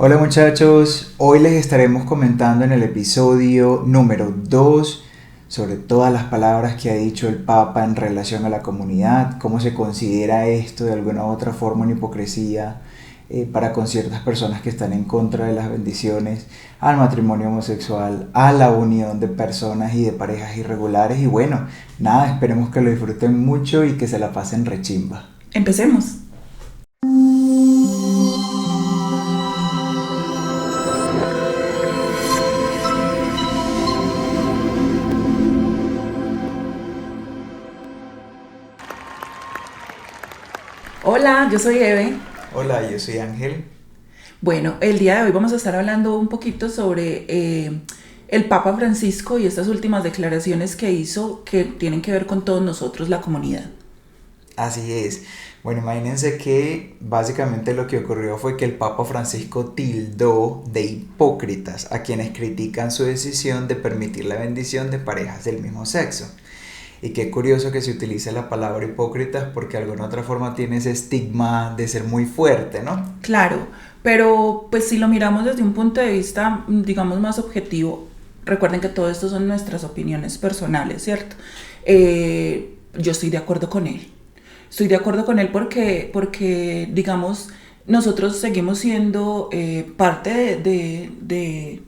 Hola muchachos, hoy les estaremos comentando en el episodio número 2 sobre todas las palabras que ha dicho el Papa en relación a la comunidad, cómo se considera esto de alguna u otra forma una hipocresía para con ciertas personas que están en contra de las bendiciones al matrimonio homosexual, a la unión de personas y de parejas irregulares. Y bueno, nada, esperemos que lo disfruten mucho y que se la pasen rechimba. Empecemos. Hola, yo soy Eve. Hola, yo soy Ángel. Bueno, el día de hoy vamos a estar hablando un poquito sobre el Papa Francisco y estas últimas declaraciones que hizo que tienen que ver con todos nosotros, la comunidad. Así es. Bueno, imagínense que básicamente lo que ocurrió fue que el Papa Francisco tildó de hipócritas a quienes critican su decisión de permitir la bendición de parejas del mismo sexo. Y qué curioso que se utilice la palabra hipócritas porque de alguna otra forma tiene ese estigma de ser muy fuerte, ¿no? Claro, pero pues si lo miramos desde un punto de vista, digamos, más objetivo, recuerden que todo esto son nuestras opiniones personales, ¿cierto? Yo estoy de acuerdo con él. Estoy de acuerdo con él porque digamos, nosotros seguimos siendo parte de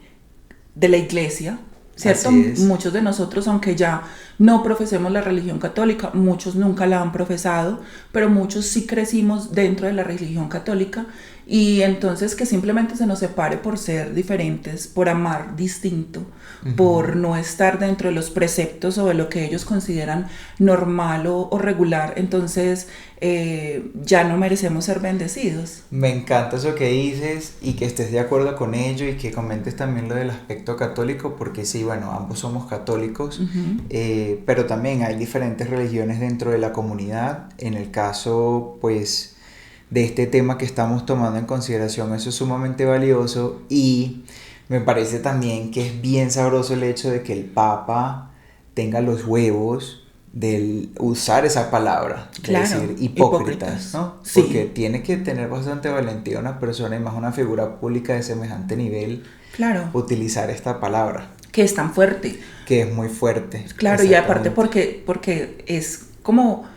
la iglesia, ¿cierto? Así es. Muchos de nosotros, aunque ya no profesemos la religión católica, muchos nunca la han profesado, pero muchos sí crecimos dentro de la religión católica y entonces que simplemente se nos separe por ser diferentes, por amar distinto, por no estar dentro de los preceptos o de lo que ellos consideran normal o regular, entonces ya no merecemos ser bendecidos. Me encanta eso que dices y que estés de acuerdo con ello y que comentes también lo del aspecto católico porque sí, bueno, ambos somos católicos, pero también hay diferentes religiones dentro de la comunidad. En el caso, pues, de este tema que estamos tomando en consideración, eso es sumamente valioso y me parece también que es bien sabroso el hecho de que el Papa tenga los huevos de usar esa palabra, de Claro, decir hipócritas, hipócritas. ¿no? Porque Sí, tiene que tener bastante valentía una persona y más una figura pública de semejante nivel claro, utilizar esta palabra, que es tan fuerte. que es muy fuerte, Claro, y aparte exactamente. porque es como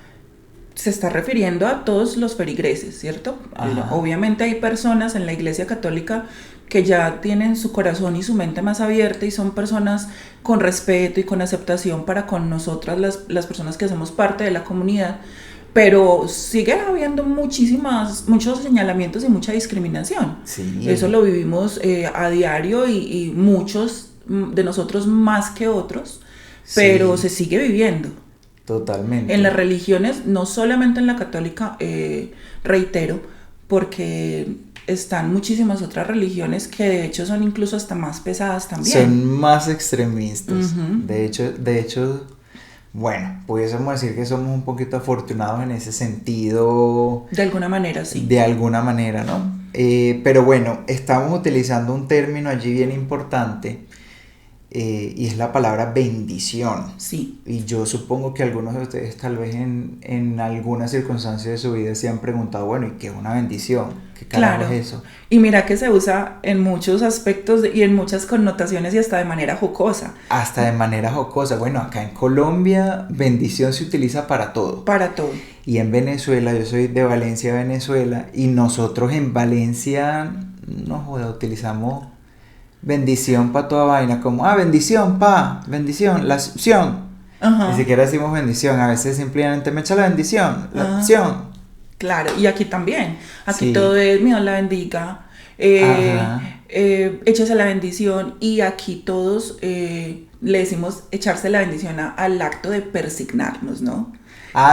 se está refiriendo a todos los feligreses, ¿cierto? Ajá, Obviamente hay personas en la Iglesia Católica que ya tienen su corazón y su mente más abierta y son personas con respeto y con aceptación para con nosotras las personas que hacemos parte de la comunidad, pero sigue habiendo muchos señalamientos y mucha discriminación. Eso sí, lo vivimos a diario y muchos de nosotros más que otros, pero se sí, sigue viviendo. En las totalmente. religiones, no solamente en la católica, reitero, porque están muchísimas otras religiones que de hecho son incluso hasta más pesadas también. Son más extremistas. Ujú. De hecho, bueno, pudiésemos decir que somos un poquito afortunados en ese sentido, De alguna manera, sí. de alguna manera, ¿no? Pero bueno, estamos utilizando un término allí bien importante y es la palabra bendición. Sí, Y yo supongo que algunos de ustedes tal vez en alguna circunstancia de su vida se han preguntado, bueno, ¿y qué es una bendición? ¿Qué carajo es claro. eso? Y mira que se usa en muchos aspectos y en muchas connotaciones y hasta de manera jocosa. Hasta de manera jocosa. Bueno, acá en Colombia bendición se utiliza para todo. Para todo. Y en Venezuela, yo soy de Valencia, Venezuela, y nosotros en Valencia, no joda, utilizamos bendición para toda vaina, como, bendición, bendición, la opción. Ni Ajá. siquiera decimos bendición, a veces simplemente me echa la bendición, la Ajá. opción. Claro, y aquí también. Aquí todo Sí, es, Dios la bendiga, ajá. échase la bendición, y aquí todos le decimos echarse la bendición al acto de persignarnos, ¿no?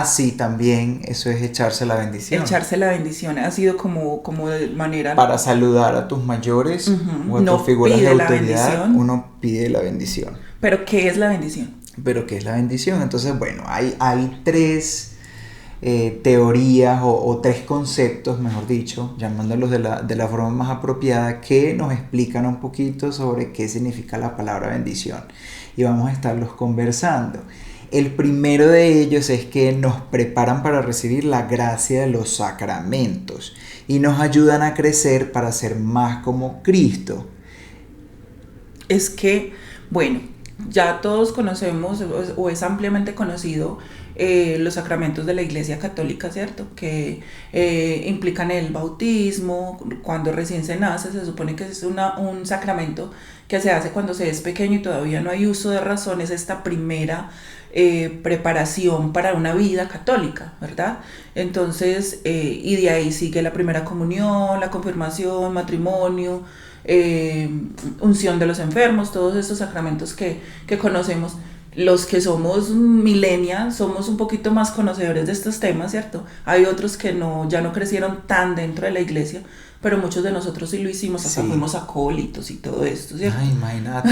Sí, también eso es echarse la bendición. Echarse la bendición ha sido como de manera, Para saludar a tus mayores o a tus no figuras de pide la autoridad, bendición, uno pide la bendición. pero ¿qué es la bendición? Pero ¿qué es la bendición? Entonces, bueno, hay tres teorías o tres conceptos, mejor dicho, llamándolos de la forma más apropiada, que nos explican un poquito sobre qué significa la palabra bendición. Y vamos a estarlos conversando. El primero de ellos es que nos preparan para recibir la gracia de los sacramentos y nos ayudan a crecer para ser más como Cristo. Es que, bueno, ya todos conocemos o es ampliamente conocido los sacramentos de la Iglesia Católica, ¿cierto? Que implican el bautismo, cuando recién se nace, se supone que es un sacramento que se hace cuando se es pequeño y todavía no hay uso de razón, es esta primera preparación para una vida católica, ¿verdad? Entonces, y de ahí sigue la primera comunión, la confirmación, matrimonio, unción de los enfermos, todos estos sacramentos que conocemos. Los que somos millennials somos un poquito más conocedores de estos temas, ¿cierto? Hay otros que ya no crecieron tan dentro de la iglesia, pero muchos de nosotros sí lo hicimos, hasta fuimos acólitos y todo esto, ¿cierto? Ay, imagínate.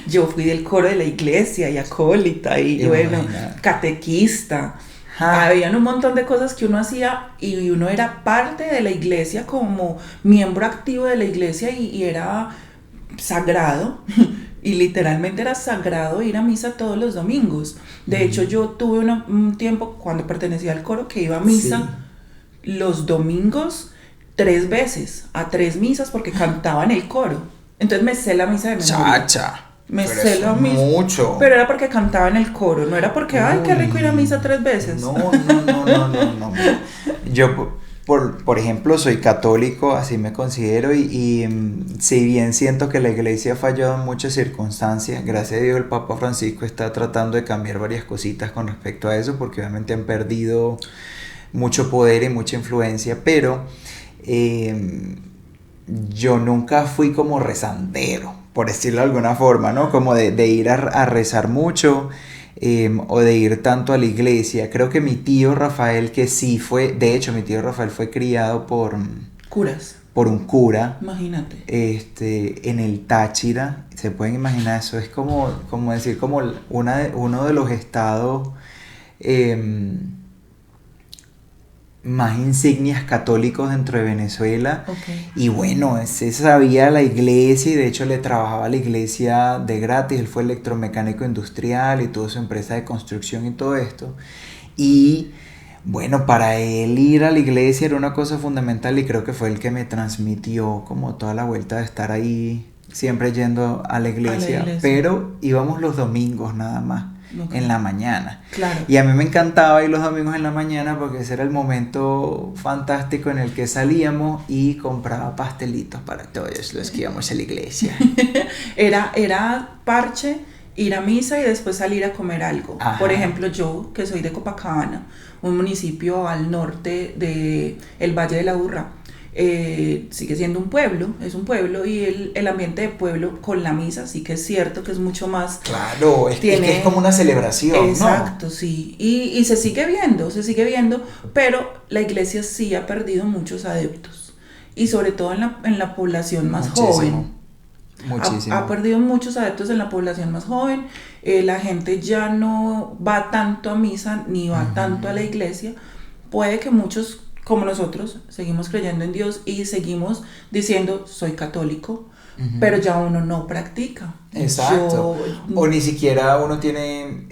Yo fui del coro de la iglesia y acólita y bueno, catequista. Habían un montón de cosas que uno hacía y uno era parte de la iglesia como miembro activo de la iglesia y era sagrado. Y literalmente era sagrado ir a misa todos los domingos. De hecho, yo tuve un tiempo cuando pertenecía al coro que iba a misa los domingos 3 veces, a 3 misas porque cantaba en el coro. Entonces me sé la misa de memoria. Chacha. Me sé la misa. Mucho. Pero era porque cantaba en el coro, no era porque, ay, qué rico ir a misa 3 veces. No. Yo, por ejemplo, soy católico, así me considero, y si bien siento que la iglesia ha fallado en muchas circunstancias, gracias a Dios el Papa Francisco está tratando de cambiar varias cositas con respecto a eso, porque obviamente han perdido mucho poder y mucha influencia, pero yo nunca fui como rezandero, por decirlo de alguna forma, ¿no? Como de ir a rezar mucho. O de ir tanto a la iglesia. Creo que mi tío Rafael, que sí fue, de hecho mi tío Rafael fue criado por curas, por un cura, imagínate, en el Táchira. Se pueden imaginar, eso es como decir, como uno de los estados más insignias católicos dentro de Venezuela. Y bueno, se sabía la iglesia y de hecho le trabajaba a la iglesia de gratis. Él fue electromecánico industrial y tuvo su empresa de construcción y todo esto. Y bueno, para él ir a la iglesia era una cosa fundamental y creo que fue el que me transmitió como toda la vuelta de estar ahí siempre yendo a la iglesia. Pero íbamos los domingos nada más. En la mañana. Claro. Y a mí me encantaba ir los domingos en la mañana porque ese era el momento fantástico en el que salíamos y compraba pastelitos para todos los que íbamos a la iglesia. Era parche, ir a misa y después salir a comer algo. Ajá. Por ejemplo, yo, que soy de Copacabana, un municipio al norte del Valle de la Urra, sigue siendo un pueblo, es un pueblo y el ambiente de pueblo con la misa sí que es cierto que es mucho más... Claro, es que es como una celebración, exacto, ¿no? Sí, y se sigue viendo, pero la iglesia sí ha perdido muchos adeptos y sobre todo en la población más joven. Muchísimo. Ha perdido muchos adeptos en la población más joven, la gente ya no va tanto a misa ni va tanto a la iglesia. Puede que muchos como nosotros seguimos creyendo en Dios y seguimos diciendo soy católico, pero ya uno no practica. Exacto. O ni siquiera uno tiene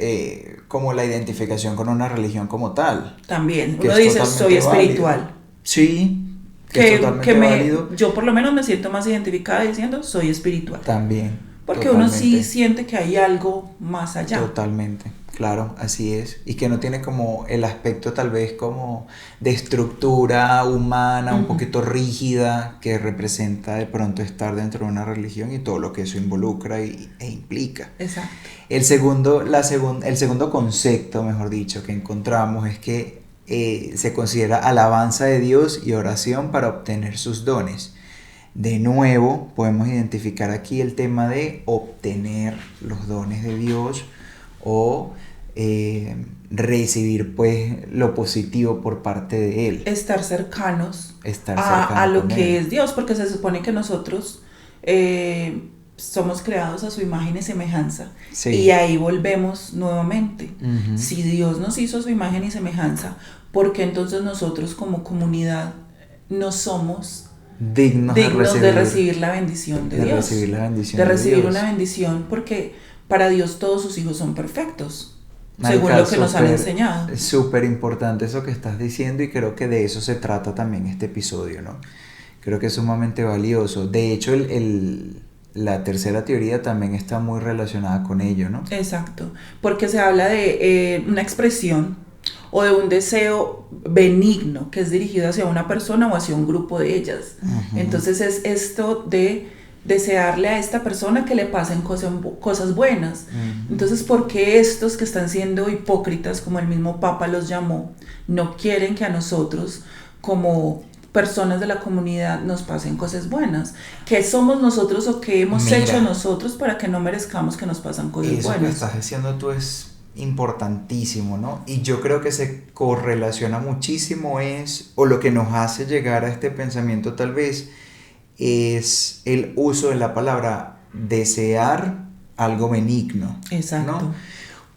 como la identificación con una religión como tal. También uno dice soy espiritual. Válido. Sí. Que es totalmente válido. Yo por lo menos me siento más identificada diciendo soy espiritual. También. Porque totalmente. Uno sí siente que hay algo más allá. Totalmente. Claro, así es. Y que no tiene como el aspecto tal vez como de estructura humana, un poquito rígida, que representa de pronto estar dentro de una religión y todo lo que eso involucra e implica. Exacto. El segundo concepto, mejor dicho, que encontramos es que se considera alabanza de Dios y oración para obtener sus dones. De nuevo, podemos identificar aquí el tema de obtener los dones de Dios o recibir pues lo positivo por parte de Él. Estar cercanos a lo que es Dios, porque se supone que nosotros somos creados a su imagen y semejanza. Sí. Y ahí volvemos nuevamente. Si Dios nos hizo a su imagen y semejanza, ¿por qué entonces nosotros como comunidad no somos dignos de recibir la bendición de Dios? Recibir la bendición de recibir una bendición, porque para Dios todos sus hijos son perfectos. según lo que nos han enseñado. Es súper importante eso que estás diciendo y creo que de eso se trata también este episodio, ¿no? Creo que es sumamente valioso. De hecho, la tercera teoría también está muy relacionada con ello, ¿no? Exacto, porque se habla de una expresión o de un deseo benigno que es dirigido hacia una persona o hacia un grupo de ellas. Uh-huh. Entonces es esto de desearle a esta persona que le pasen cosas buenas. Uh-huh. Entonces, ¿por qué estos que están siendo hipócritas, como el mismo Papa los llamó, no quieren que a nosotros, como personas de la comunidad, nos pasen cosas buenas? ¿Qué somos nosotros o qué hemos hecho nosotros para que no merezcamos que nos pasen cosas buenas? Eso que estás diciendo tú es importantísimo, ¿no? Y yo creo que se correlaciona muchísimo o lo que nos hace llegar a este pensamiento tal vez es el uso de la palabra desear algo benigno. Exacto. ¿No?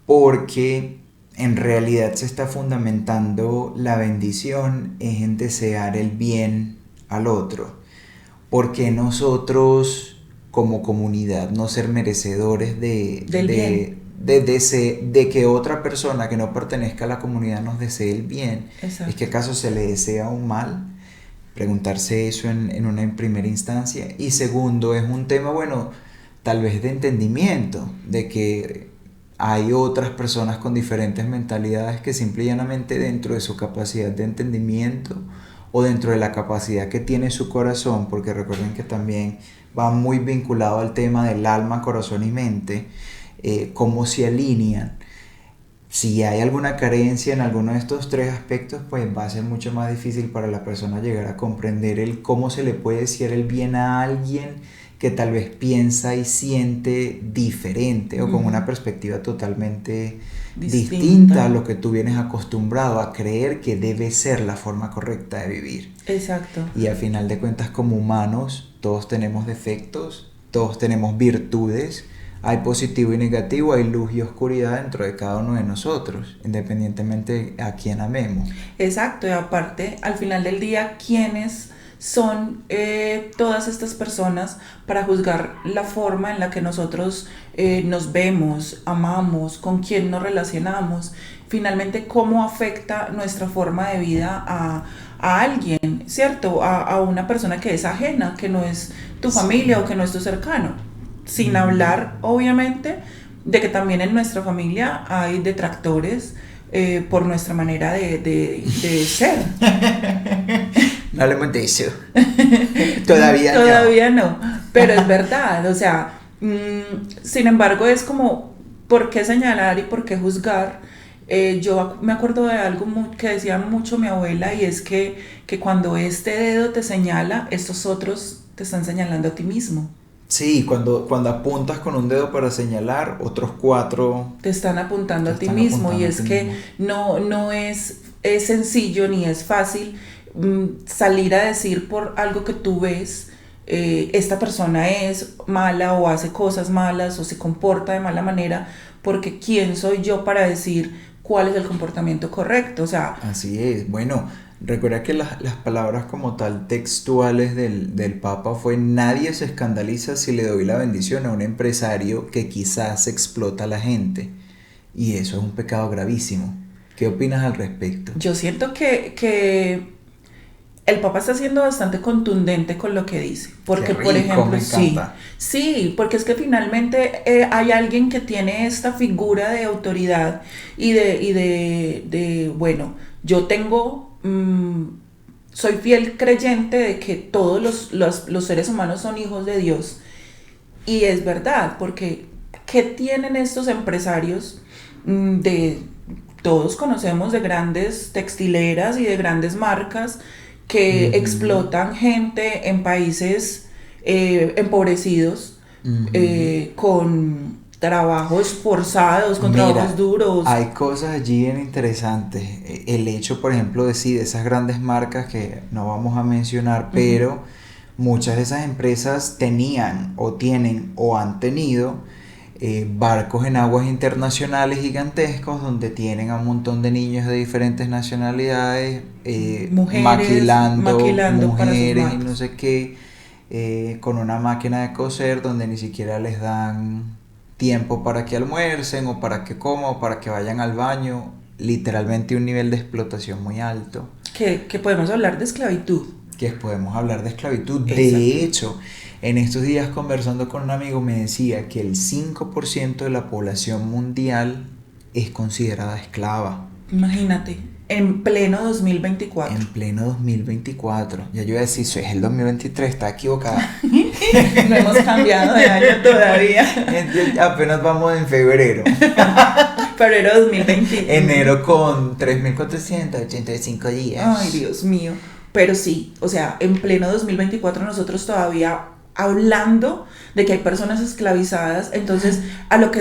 Porque en realidad se está fundamentando la bendición en desear el bien al otro. Porque nosotros como comunidad no ser merecedores de que otra persona que no pertenezca a la comunidad nos desee el bien? Exacto. ¿Es que acaso se le desea un mal? Preguntarse eso en una primera instancia. Y segundo, es un tema, bueno, tal vez de entendimiento, de que hay otras personas con diferentes mentalidades que simple y llanamente dentro de su capacidad de entendimiento o dentro de la capacidad que tiene su corazón, porque recuerden que también va muy vinculado al tema del alma, corazón y mente, cómo se alinean. Si hay alguna carencia en alguno de estos tres aspectos, pues va a ser mucho más difícil para la persona llegar a comprender el cómo se le puede decir el bien a alguien que tal vez piensa y siente diferente o con una perspectiva totalmente distinta a lo que tú vienes acostumbrado a creer que debe ser la forma correcta de vivir. Exacto. Y al final de cuentas, como humanos, todos tenemos defectos, todos tenemos virtudes. Hay positivo y negativo, hay luz y oscuridad dentro de cada uno de nosotros, independientemente a quien amemos. Exacto, y aparte, al final del día, ¿quiénes son todas estas personas para juzgar la forma en la que nosotros nos vemos, amamos, con quién nos relacionamos? Finalmente, ¿cómo afecta nuestra forma de vida a alguien, ¿cierto? A una persona que es ajena, que no es tu familia o que no es tu cercano. Sin hablar, obviamente, de que también en nuestra familia hay detractores por nuestra manera de ser. No hablemos de eso. Todavía no. Pero es verdad, o sea, sin embargo es como, ¿por qué señalar y por qué juzgar? Yo me acuerdo de algo que decía mucho mi abuela, y es que cuando este dedo te señala, estos otros te están señalando a ti mismo. Sí, cuando apuntas con un dedo para señalar, otros 4 te están apuntando a ti mismo, y es que no es sencillo ni es fácil salir a decir por algo que tú ves, esta persona es mala o hace cosas malas o se comporta de mala manera, porque ¿quién soy yo para decir cuál es el comportamiento correcto? O sea, así es. Bueno, recuerda que las palabras como tal textuales del Papa fue: nadie se escandaliza si le doy la bendición a un empresario que quizás explota a la gente. Y eso es un pecado gravísimo. ¿Qué opinas al respecto? Yo siento que el Papa está siendo bastante contundente con lo que dice. Porque, por ejemplo, sí, porque es que finalmente hay alguien que tiene esta figura de autoridad y de bueno, yo tengo... soy fiel creyente de que todos los seres humanos son hijos de Dios, y es verdad, porque ¿qué tienen estos empresarios todos conocemos de grandes textileras y de grandes marcas que explotan gente en países empobrecidos, con trabajos forzados, con trabajos duros? Hay cosas allí bien interesantes. El hecho, por ejemplo, de esas grandes marcas que no vamos a mencionar, pero muchas de esas empresas tenían o tienen o han tenido barcos en aguas internacionales gigantescos donde tienen a un montón de niños de diferentes nacionalidades, maquilando mujeres y no sé qué, con una máquina de coser donde ni siquiera les dan tiempo para que almuercen o para que coman o para que vayan al baño, literalmente un nivel de explotación muy alto. Que podemos hablar de esclavitud. Que podemos hablar de esclavitud. Exacto. De hecho, en estos días conversando con un amigo me decía que el 5% de la población mundial es considerada esclava. Imagínate, en pleno 2024. En pleno 2024. Ya yo iba a decir, eso es el 2023, está equivocada. No hemos cambiado de año todavía. Apenas vamos en febrero. Febrero 2020. Enero con 3.485 días. Ay, Dios mío. Pero sí, o sea, en pleno 2024 nosotros todavía hablando de que hay personas esclavizadas. Entonces, a lo que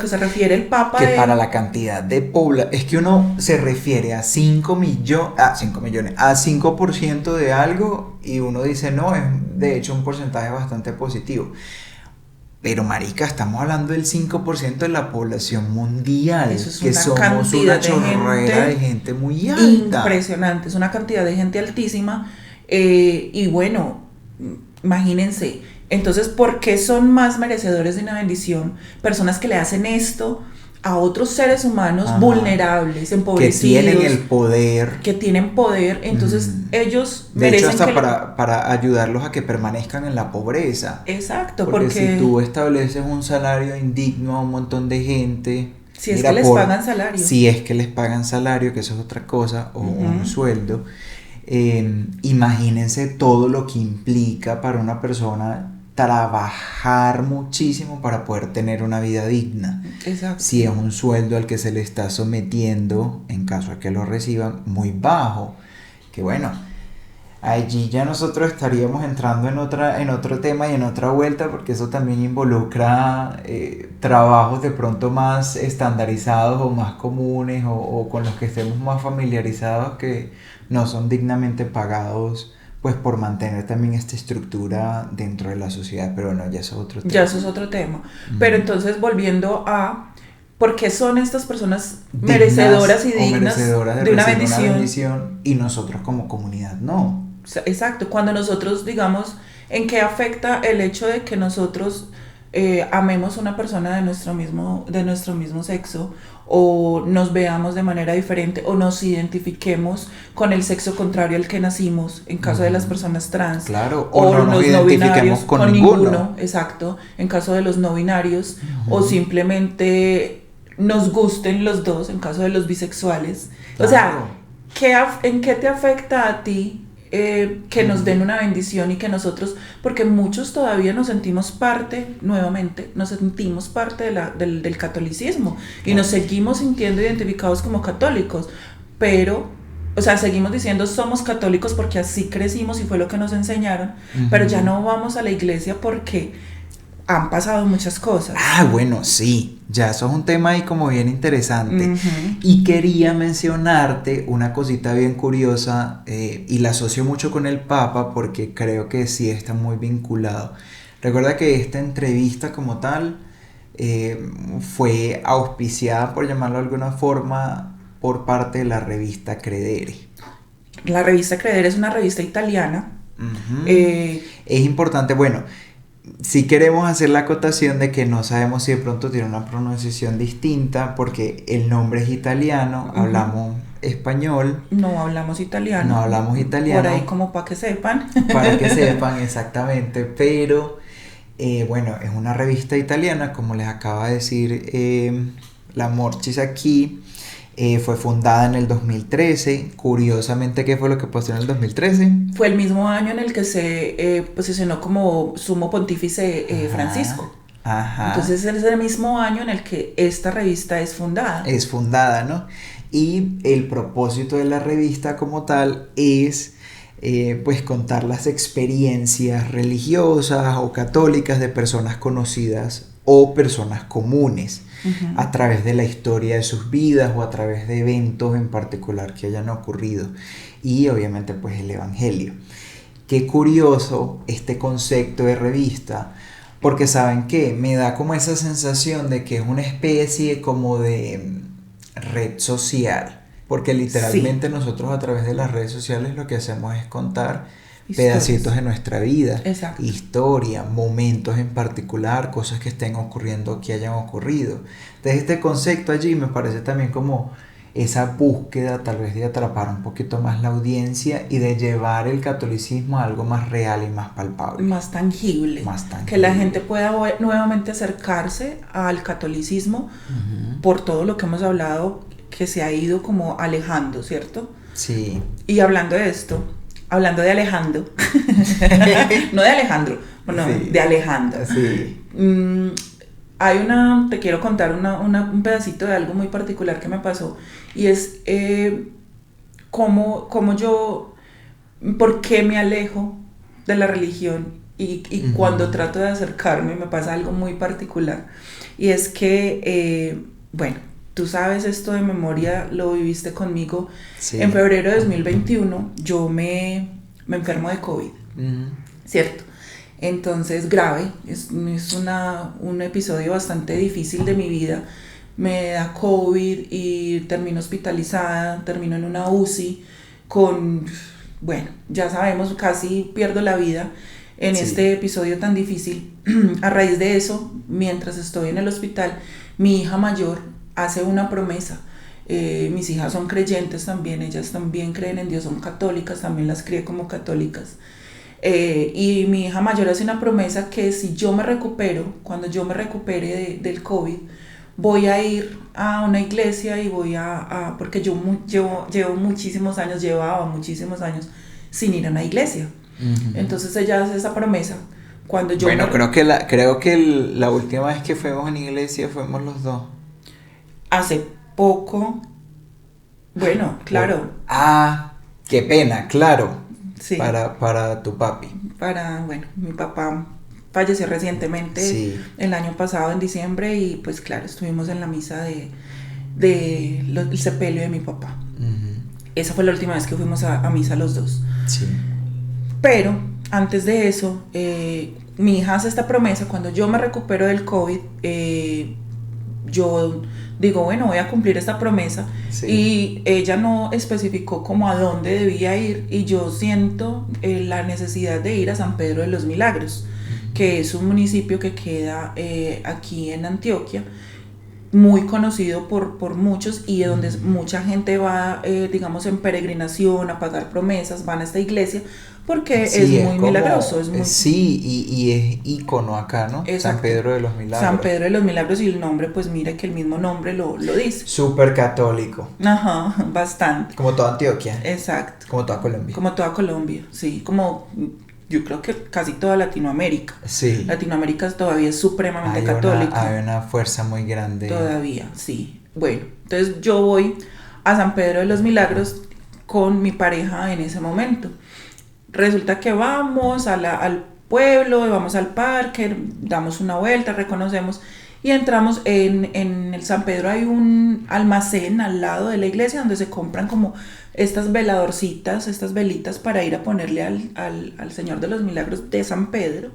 se refiere el Papa que para la cantidad de población, es que uno se refiere a 5 millones, a 5% de algo y uno dice, no, es de hecho un porcentaje bastante positivo. Pero marica, estamos hablando del 5% de la población mundial. Eso es que una somos cantidad una chorrera de gente muy alta. Impresionante, es una cantidad de gente altísima. Y bueno, imagínense, entonces, ¿por qué son más merecedores de una bendición personas que le hacen esto a otros seres humanos vulnerables, empobrecidos? Que tienen el poder. Que tienen poder, entonces ellos de merecen hecho, hasta para ayudarlos a que permanezcan en la pobreza. Exacto, porque porque si tú estableces un salario indigno a un montón de gente... Si es que les pagan salario. Si es que les pagan salario, que eso es otra cosa, o un sueldo. Imagínense todo lo que implica para una persona trabajar muchísimo para poder tener una vida digna. Exacto. Si es un sueldo al que se le está sometiendo, en caso de que lo reciban, muy bajo. Que bueno, allí ya nosotros estaríamos entrando en otro tema y en otra vuelta, porque eso también involucra trabajos de pronto más estandarizados o más comunes o con los que estemos más familiarizados, que no son dignamente pagados, pues por mantener también esta estructura dentro de la sociedad. Pero bueno, ya eso es otro tema. Ya eso es otro tema. Pero entonces, volviendo a ¿por qué son estas personas merecedoras y dignas de una bendición? Y nosotros como comunidad no. Exacto, cuando nosotros, digamos, ¿en qué afecta el hecho de que nosotros amemos a una persona de nuestro mismo sexo, o nos veamos de manera diferente, o nos identifiquemos con el sexo contrario al que nacimos, en caso de las personas trans? Claro, o no nos identifiquemos con ninguno. Exacto, en caso de los no binarios, o simplemente nos gusten los dos, en caso de los bisexuales. Claro. O sea, ¿en qué te afecta a ti que nos den una bendición y que nosotros, porque muchos todavía nos sentimos parte del catolicismo y nos seguimos sintiendo identificados como católicos, pero, o sea, seguimos diciendo somos católicos porque así crecimos y fue lo que nos enseñaron, pero ya no vamos a la iglesia porque han pasado muchas cosas. Bueno, sí, ya eso es un tema ahí como bien interesante. Y quería mencionarte una cosita bien curiosa, y la asocio mucho con el Papa porque creo que sí está muy vinculado. Recuerda que esta entrevista como tal fue auspiciada, por llamarlo de alguna forma, por parte de la revista Credere. La revista Credere es una revista italiana. Es importante, bueno, si queremos hacer la acotación de que no sabemos si de pronto tiene una pronunciación distinta, porque el nombre es italiano, hablamos español. No hablamos italiano. Por ahí como para que sepan. Para que sepan, exactamente. Pero, bueno, es una revista italiana, como les acaba de decir la Morchis aquí. Fue fundada en el 2013. Curiosamente, ¿qué fue lo que pasó en el 2013? Fue el mismo año en el que se posicionó como sumo pontífice Francisco. Entonces es el mismo año en el que esta revista es fundada. Es fundada, ¿no? Y el propósito de la revista como tal es pues contar las experiencias religiosas o católicas de personas conocidas o personas comunes, a través de la historia de sus vidas o a través de eventos en particular que hayan ocurrido, y obviamente pues el evangelio. Qué curioso este concepto de revista, porque ¿saben qué? Me da como esa sensación de que es una especie como de red social, porque literalmente nosotros a través de las redes sociales lo que hacemos es contar pedacitos de nuestra vida, Exacto. historia, momentos en particular, cosas que estén ocurriendo, que hayan ocurrido. Entonces este concepto allí me parece también como esa búsqueda tal vez de atrapar un poquito más la audiencia y de llevar el catolicismo a algo más real y más palpable. Más tangible. Más tangible. Que la gente pueda nuevamente acercarse al catolicismo por todo lo que hemos hablado, que se ha ido como alejando, ¿cierto? Sí. Y hablando de esto, hablando de Alejandro, no de Alejandro, bueno, Sí. de Alejandro. Sí. Te quiero contar un pedacito de algo muy particular que me pasó, y es cómo yo, por qué me alejo de la religión y cuando trato de acercarme me pasa algo muy particular, y es que, bueno, tú sabes esto de memoria, lo viviste conmigo. Sí. En febrero de 2021 yo me enfermo de COVID, ¿cierto? Entonces grave, es un episodio bastante difícil de mi vida. Me da COVID y termino hospitalizada, termino en una UCI bueno, ya sabemos, casi pierdo la vida en este episodio tan difícil. A raíz de eso, mientras estoy en el hospital, mi hija mayor hace una promesa. Mis hijas son creyentes también, ellas también creen en Dios, son católicas, también las crié como católicas. Y mi hija mayor hace una promesa que si yo me recupero, cuando yo me recupere del COVID, voy a ir a una iglesia y porque yo llevaba muchísimos años sin ir a una iglesia. Entonces ella hace esa promesa. Cuando yo creo que la última vez que fuimos a una iglesia fuimos los dos. Hace poco, bueno, claro. Qué pena, claro. Sí. Para tu papi. Bueno, mi papá falleció recientemente, el año pasado en diciembre, y pues claro, estuvimos en la misa el sepelio de mi papá. Esa fue la última vez que fuimos a misa los dos. Sí. Pero antes de eso, mi hija hace esta promesa. Cuando yo me recupero del COVID, yo digo, bueno, voy a cumplir esta promesa. Y ella no especificó como a dónde debía ir, y yo siento la necesidad de ir a San Pedro de los Milagros, que es un municipio que queda aquí en Antioquia, muy conocido por muchos, y donde mucha gente va, digamos, en peregrinación a pagar promesas, van a esta iglesia porque es muy milagroso. Y es ícono acá, ¿no? Exacto. San Pedro de los Milagros. San Pedro de los Milagros, y el nombre, pues mire que el mismo nombre lo dice. Súper católico. Ajá, bastante. Como toda Antioquia. Exacto. Como toda Colombia. Como toda Colombia, sí. Como yo creo que casi toda Latinoamérica. Sí. Latinoamérica todavía es supremamente católica. Hay una fuerza muy grande. Todavía, sí. Bueno, entonces yo voy a San Pedro de los Milagros con mi pareja en ese momento. Resulta que vamos al pueblo, vamos al parque, damos una vuelta, reconocemos y entramos en el San Pedro. Hay un almacén al lado de la iglesia donde se compran como estas veladorcitas, estas velitas para ir a ponerle al Señor de los Milagros de San Pedro.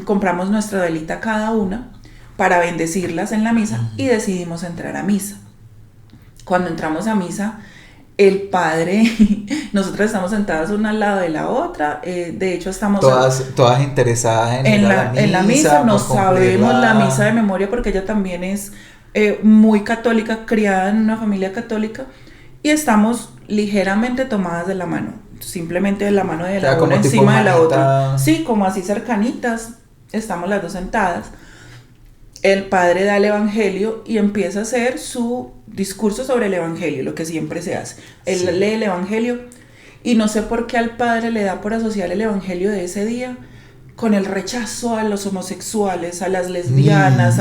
Compramos nuestra velita cada una para bendecirlas en la misa y decidimos entrar a misa. Cuando entramos a misa, el padre, nosotros estamos sentadas una al lado de la otra, de hecho estamos todas interesadas en la misa, nos sabemos la misa de memoria porque ella también es muy católica, criada en una familia católica, y estamos ligeramente tomadas de la mano, simplemente de la mano de la una encima de la otra, sí, como así cercanitas, estamos las dos sentadas. El padre da el evangelio y empieza a hacer su discurso sobre el evangelio, lo que siempre se hace. Él lee el evangelio, y no sé por qué al padre le da por asociar el evangelio de ese día con el rechazo a los homosexuales, a las lesbianas,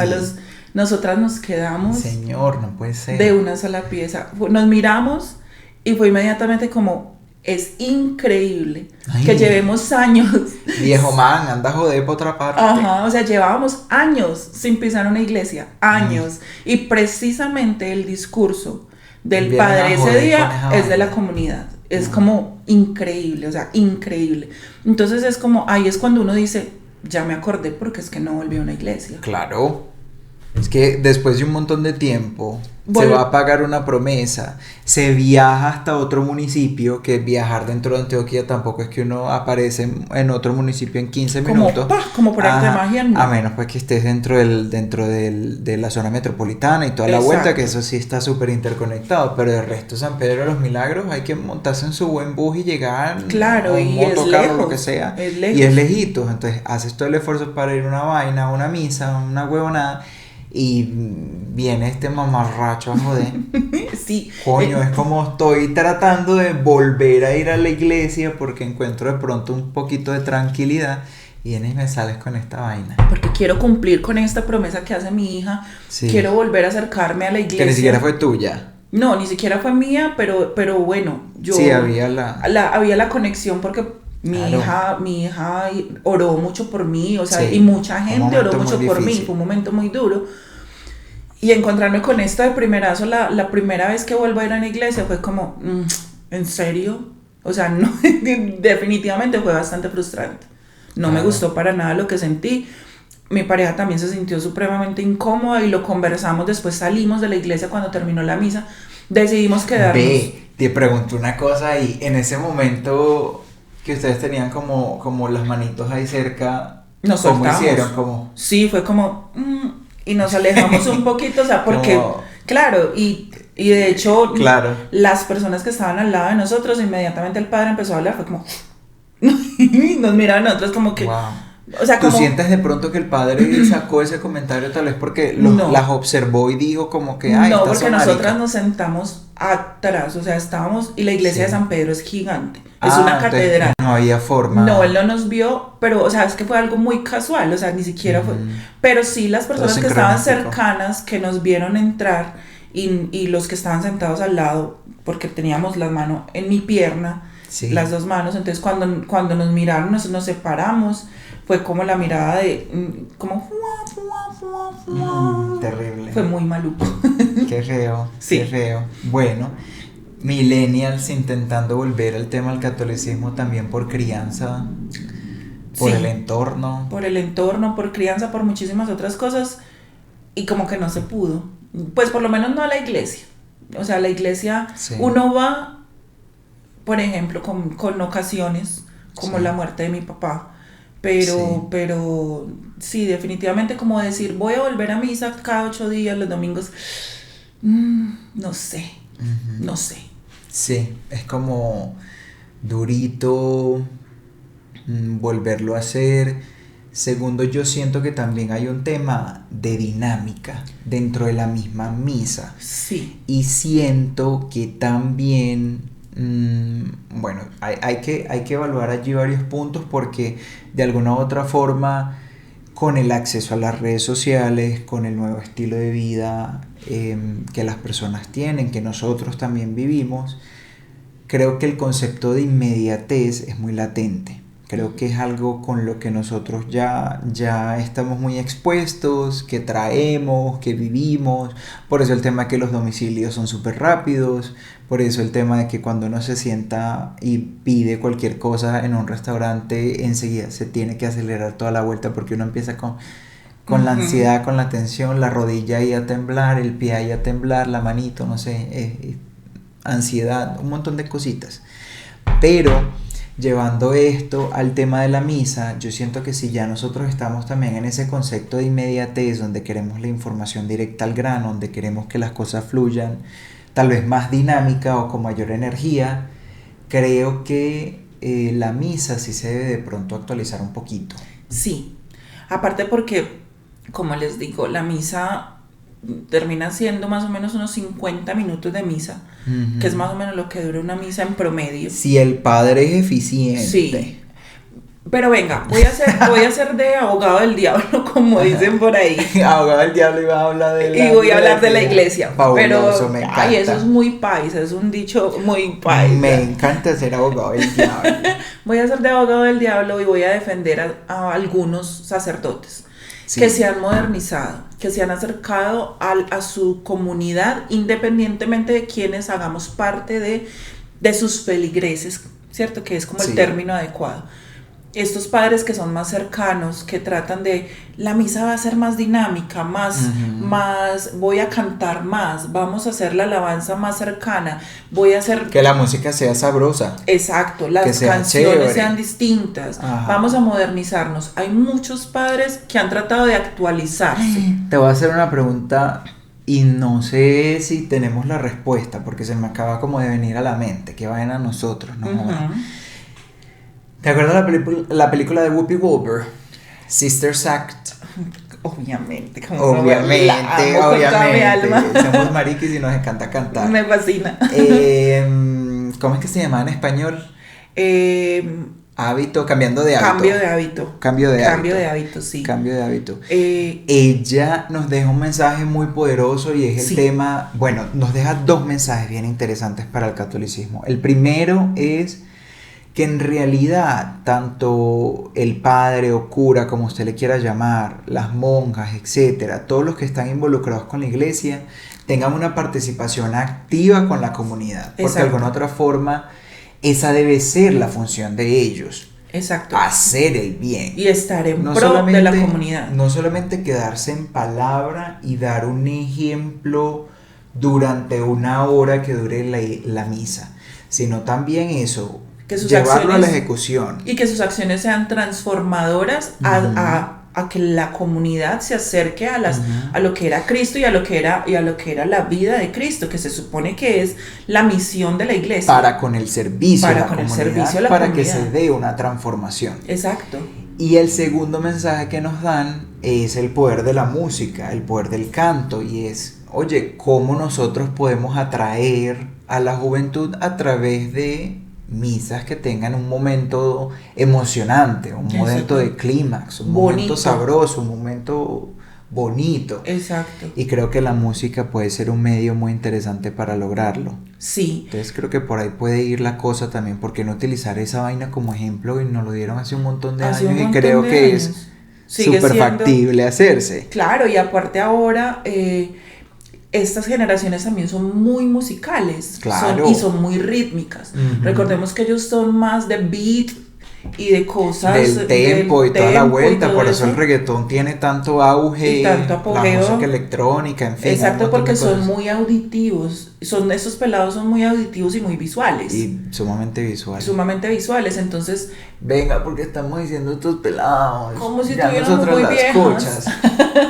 Nosotras nos quedamos... Señor, no puede ser. De una sola pieza. Nos miramos y fue inmediatamente como... Es increíble que llevemos años. Viejo man, anda a joder por otra parte. Ajá, o sea, llevábamos años sin pisar una iglesia, años. Y precisamente el discurso del padre ese día es de la comunidad. Es como increíble, o sea, increíble. Entonces es como, ahí es cuando uno dice, ya me acordé porque es que no volví a una iglesia. Claro. Es que después de un montón de tiempo se va a pagar una promesa, se viaja hasta otro municipio, que viajar dentro de Antioquia tampoco es que uno aparece en otro municipio en 15 minutos. Como por arte de magia, no. A menos pues que estés dentro de la zona metropolitana y toda la vuelta, que eso sí está súper interconectado, pero el resto San Pedro de los Milagros hay que montarse en su buen bus y llegar, claro, a un motocarro, lo que sea, y es lejitos, entonces haces todo el esfuerzo para ir a una vaina, a una misa, una huevonada, y viene este mamarracho a joder. Sí. Coño, es como estoy tratando de volver a ir a la iglesia porque encuentro de pronto un poquito de tranquilidad y vienes y me sales con esta vaina. Porque quiero cumplir con esta promesa que hace mi hija. Sí. Quiero volver a acercarme a la iglesia. Que ni siquiera fue tuya. No, ni siquiera fue mía, pero bueno, yo... Sí, había había la conexión porque mi hija oró mucho por mí, o sea, y mucha gente oró mucho por mí, fue un momento muy duro. Y encontrarme con esto de primerazo, la primera vez que vuelvo a ir a una iglesia fue como, ¿en serio? O sea, no, definitivamente fue bastante frustrante. No me gustó para nada lo que sentí. Mi pareja también se sintió supremamente incómoda y lo conversamos, después salimos de la iglesia cuando terminó la misa, decidimos quedarnos. Te pregunto una cosa ahí, en ese momento que ustedes tenían como las manitos ahí cerca, ¿cómo hicieron? Sí, fue como... y nos alejamos un poquito, o sea, porque, claro, y de hecho, las personas que estaban al lado de nosotros, inmediatamente el padre empezó a hablar, fue como, nos miraban a nosotros como que, o sea, ¿tú sientes de pronto que el padre sacó ese comentario tal vez porque las observó y dijo como que, no, porque nosotras nos sentamos atrás, o sea, estábamos, y la iglesia de San Pedro es gigante, es una catedral. No había forma. No, él no nos vio, pero, o sea, es que fue algo muy casual, o sea, ni siquiera fue, pero sí las personas que estaban cercanas, que nos vieron entrar, y los que estaban sentados al lado, porque teníamos las manos en mi pierna, las dos manos, entonces cuando nos miraron, nos separamos, fue como la mirada de, como, terrible. Fue muy maluco. Qué feo, qué feo. Bueno, millennials intentando volver al tema del catolicismo también por crianza, por el entorno. Por el entorno, por crianza, por muchísimas otras cosas, y como que no se pudo. Pues por lo menos no a la iglesia. O sea, a la iglesia uno va, por ejemplo, con ocasiones, como la muerte de mi papá. Pero sí, definitivamente como decir, voy a volver a misa cada 8 días, los domingos, no sé. Sí, es como durito volverlo a hacer. Segundo, yo siento que también hay un tema de dinámica dentro de la misma misa. Sí. Y siento que también... bueno, hay que evaluar allí varios puntos porque de alguna u otra forma con el acceso a las redes sociales, con el nuevo estilo de vida que las personas tienen, que nosotros también vivimos, creo que el concepto de inmediatez es muy latente. Creo que es algo con lo que nosotros ya estamos muy expuestos, que traemos, que vivimos. Por eso el tema de que los domicilios son súper rápidos. Por eso el tema de que cuando uno se sienta y pide cualquier cosa en un restaurante, enseguida se tiene que acelerar toda la vuelta porque uno empieza con la ansiedad, con la tensión, la rodilla ahí a temblar, el pie ahí a temblar, la manito, no sé, ansiedad, un montón de cositas. Pero... llevando esto al tema de la misa, yo siento que si ya nosotros estamos también en ese concepto de inmediatez, donde queremos la información directa al grano, donde queremos que las cosas fluyan, tal vez más dinámica o con mayor energía, creo que la misa sí se debe de pronto actualizar un poquito. Sí, aparte porque, como les digo, la misa termina siendo más o menos unos 50 minutos de misa, que es más o menos lo que dura una misa en promedio. Si el padre es eficiente. Sí. Pero venga, voy a ser de abogado del diablo, como dicen por ahí. Abogado del diablo, iba a hablar de la iglesia. Y voy a hablar de la iglesia. Fabuloso, pero, me encanta. eso es muy paisa, es un dicho muy paisa. Me encanta ser abogado del diablo. Voy a ser de abogado del diablo y voy a defender a algunos sacerdotes. Sí. Que se han modernizado, que se han acercado a su comunidad, independientemente de quienes hagamos parte de sus feligreses, ¿cierto? Que es como el término adecuado. estos padres que son más cercanos, que tratan de, la misa va a ser más dinámica, más, voy a cantar más, vamos a hacer la alabanza más cercana, voy a hacer... Que la música sea sabrosa. Exacto, las canciones chévere, sean distintas, vamos a modernizarnos. Hay muchos padres que han tratado de actualizarse. Te voy a hacer una pregunta y no sé si tenemos la respuesta, porque se me acaba como de venir a la mente, que vayan a nosotros, ¿no? ¿Te acuerdas la película de Whoopi Goldberg? Sister's Act. Obviamente, obviamente. Alma. Somos mariquis y nos encanta cantar. Me fascina. ¿Cómo es que se llama en español? Hábito, cambiando de hábito. Cambio de hábito, sí. Cambio de hábito. Ella nos deja un mensaje muy poderoso y es el tema, bueno, nos deja dos mensajes bien interesantes para el catolicismo. El primero es que en realidad tanto el padre o cura, como usted le quiera llamar, las monjas, etcétera, todos los que están involucrados con la iglesia, tengan una participación activa con la comunidad. Porque de alguna otra forma, esa debe ser la función de ellos. Exacto. Hacer el bien. Y estar en pro de la comunidad. No solamente quedarse en palabra y dar un ejemplo durante una hora que dure la misa, sino también eso, que sus llevarlo acciones, a la ejecución. Y que sus acciones sean transformadoras a que la comunidad se acerque a lo que era Cristo y a lo que era la vida de Cristo, que se supone que es la misión de la iglesia. Para con el servicio a la comunidad, para que se dé una transformación. Exacto. Y el segundo mensaje que nos dan es el poder de la música, el poder del canto, y es, oye, ¿cómo nosotros podemos atraer a la juventud a través de misas que tengan un momento emocionante, un momento de clímax, un momento sabroso, un momento bonito? Exacto. Y creo que la música puede ser un medio muy interesante para lograrlo. Sí. Entonces creo que por ahí puede ir la cosa también, porque no utilizar esa vaina como ejemplo, y nos lo dieron hace un montón de años y creo que es súper factible hacerse. Claro, y aparte ahora estas generaciones también son muy musicales, claro, y son muy rítmicas. Recordemos que ellos son más de beat y de cosas del tempo y toda la vuelta, por eso el reggaetón tiene tanto auge y tanto apogeo, la música electrónica, en fin. Exacto, porque son muy auditivos, esos pelados son muy auditivos y muy visuales. Y sumamente visuales. Entonces, venga, porque estamos diciendo estos pelados, como si ya tuviéramos nosotros muy las viejas. Escuchas.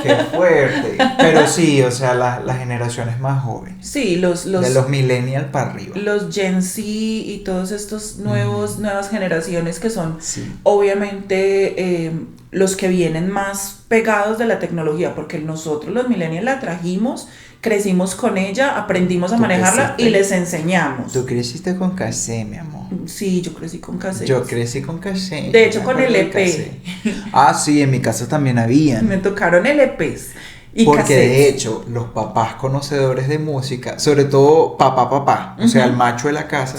Qué fuerte. Pero sí, o sea, las generaciones más jóvenes. Sí, de los millennials para arriba. Los Gen Z y todos estos nuevas generaciones que son obviamente los que vienen más pegados de la tecnología, porque nosotros los millennials la trajimos, crecimos con ella, aprendimos a manejarla y les enseñamos. Tú creciste con cassette, mi amor. Sí, yo crecí con cassette. Yo crecí con cassette. De hecho, con LP. Sí, en mi casa también habían. Me tocaron LPs. Porque cassettes. De hecho, los papás conocedores de música, sobre todo papá, o sea, el macho de la casa,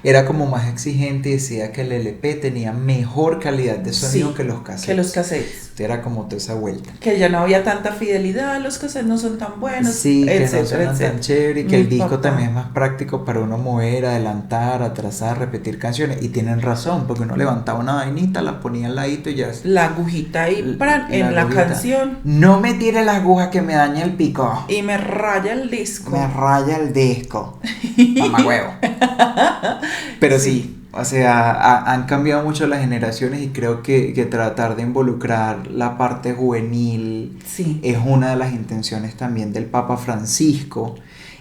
era como más exigente y decía que el LP tenía mejor calidad de sonido que los cassettes. Era como toda esa vuelta. Que ya no había tanta fidelidad, los cassettes no son tan buenos. Sí, que no son tan chévere, y que el disco también es más práctico para uno mover, adelantar, atrasar, repetir canciones. Y tienen razón, porque uno levantaba una vainita, la ponía al ladito y ya. La agujita ahí en la canción. No me tire la aguja que me daña el pico. Y me raya el disco. Mamá huevo. Pero sí. O sea, han cambiado mucho las generaciones y creo que tratar de involucrar la parte juvenil es una de las intenciones también del Papa Francisco,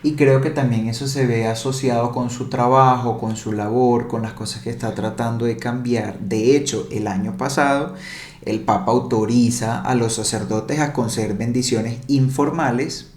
y creo que también eso se ve asociado con su trabajo, con su labor, con las cosas que está tratando de cambiar. De hecho, el año pasado el Papa autoriza a los sacerdotes a conceder bendiciones informales,